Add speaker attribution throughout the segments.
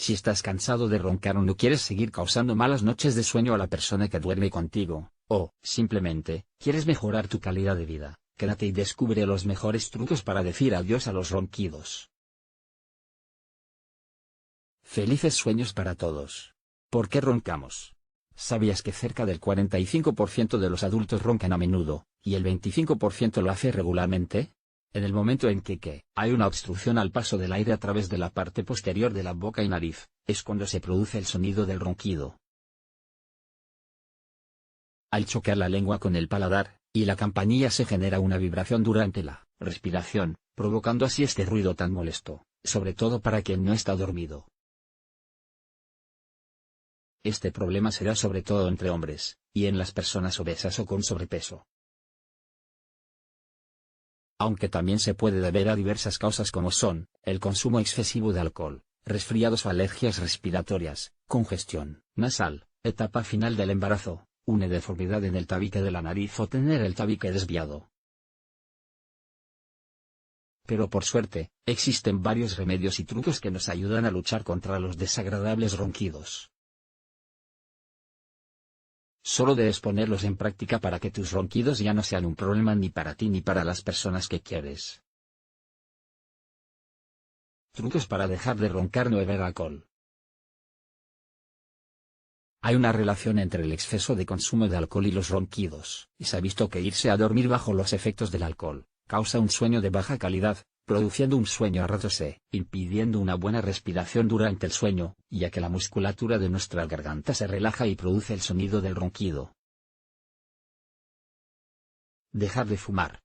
Speaker 1: Si estás cansado de roncar o no quieres seguir causando malas noches de sueño a la persona que duerme contigo, o, simplemente, quieres mejorar tu calidad de vida, quédate y descubre los mejores trucos para decir adiós a los ronquidos. Felices sueños para todos. ¿Por qué roncamos? ¿Sabías que cerca del 45% de los adultos roncan a menudo, y el 25% lo hace regularmente? En el momento en que hay una obstrucción al paso del aire a través de la parte posterior de la boca y nariz, es cuando se produce el sonido del ronquido. Al chocar la lengua con el paladar, y la campanilla se genera una vibración durante la respiración, provocando así este ruido tan molesto, sobre todo para quien no está dormido. Este problema se da sobre todo entre hombres, y en las personas obesas o con sobrepeso. Aunque también se puede deber a diversas causas como son, el consumo excesivo de alcohol, resfriados o alergias respiratorias, congestión nasal, etapa final del embarazo, una deformidad en el tabique de la nariz o tener el tabique desviado. Pero por suerte, existen varios remedios y trucos que nos ayudan a luchar contra los desagradables ronquidos. Solo debes ponerlos en práctica para que tus ronquidos ya no sean un problema ni para ti ni para las personas que quieres. Trucos para dejar de roncar: no beber alcohol. Hay una relación entre el exceso de consumo de alcohol y los ronquidos, y se ha visto que irse a dormir bajo los efectos del alcohol causa un sueño de baja calidad, produciendo un sueño a ratos impidiendo una buena respiración durante el sueño, ya que la musculatura de nuestra garganta se relaja y produce el sonido del ronquido. Dejar de fumar.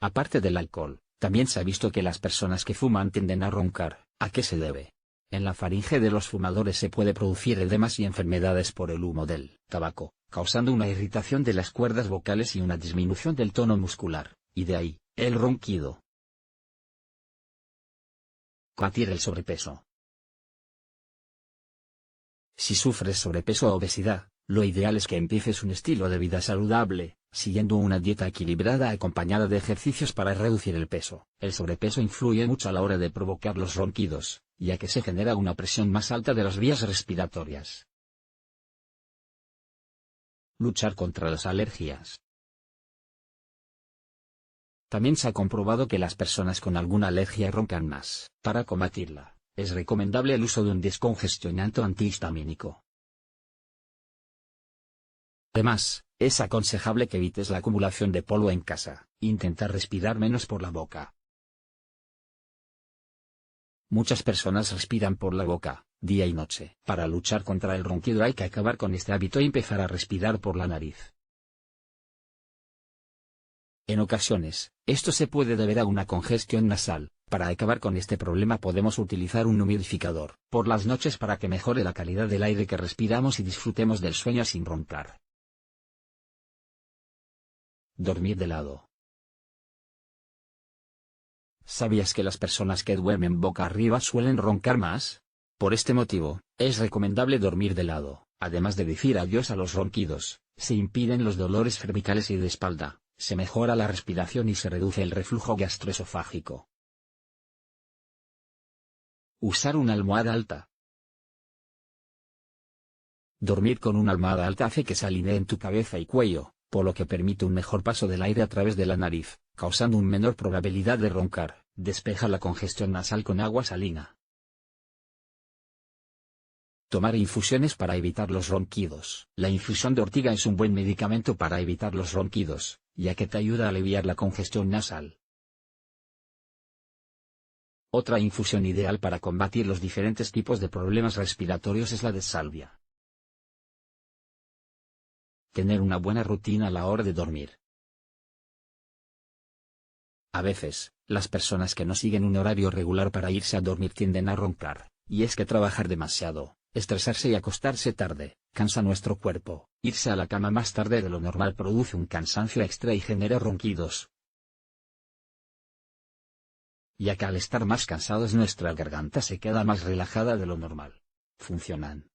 Speaker 1: Aparte del alcohol, también se ha visto que las personas que fuman tienden a roncar. ¿A qué se debe? En la faringe de los fumadores se puede producir edemas y enfermedades por el humo del tabaco, causando una irritación de las cuerdas vocales y una disminución del tono muscular, y de ahí, el ronquido. Combatir el sobrepeso. Si sufres sobrepeso o obesidad, lo ideal es que empieces un estilo de vida saludable, siguiendo una dieta equilibrada acompañada de ejercicios para reducir el peso. El sobrepeso influye mucho a la hora de provocar los ronquidos, ya que se genera una presión más alta de las vías respiratorias. Luchar contra las alergias. También se ha comprobado que las personas con alguna alergia roncan más. Para combatirla, es recomendable el uso de un descongestionante antihistamínico. Además, es aconsejable que evites la acumulación de polvo en casa. Intentar respirar menos por la boca. Muchas personas respiran por la boca, día y noche. Para luchar contra el ronquido hay que acabar con este hábito y empezar a respirar por la nariz. En ocasiones, esto se puede deber a una congestión nasal. Para acabar con este problema podemos utilizar un humidificador por las noches para que mejore la calidad del aire que respiramos y disfrutemos del sueño sin roncar. Dormir de lado. ¿Sabías que las personas que duermen boca arriba suelen roncar más? Por este motivo, es recomendable dormir de lado. Además de decir adiós a los ronquidos, se impiden los dolores cervicales y de espalda, se mejora la respiración y se reduce el reflujo gastroesofágico. Usar una almohada alta. Dormir con una almohada alta hace que se alineen tu cabeza y cuello, por lo que permite un mejor paso del aire a través de la nariz, causando una menor probabilidad de roncar. Despeja la congestión nasal con agua salina. Tomar infusiones para evitar los ronquidos. La infusión de ortiga es un buen medicamento para evitar los ronquidos, ya que te ayuda a aliviar la congestión nasal. Otra infusión ideal para combatir los diferentes tipos de problemas respiratorios es la de salvia. Tener una buena rutina a la hora de dormir. A veces, las personas que no siguen un horario regular para irse a dormir tienden a roncar, y es que trabajar demasiado, estresarse y acostarse tarde, cansa nuestro cuerpo. Irse a la cama más tarde de lo normal produce un cansancio extra y genera ronquidos, ya que al estar más cansados nuestra garganta se queda más relajada de lo normal. Funcionan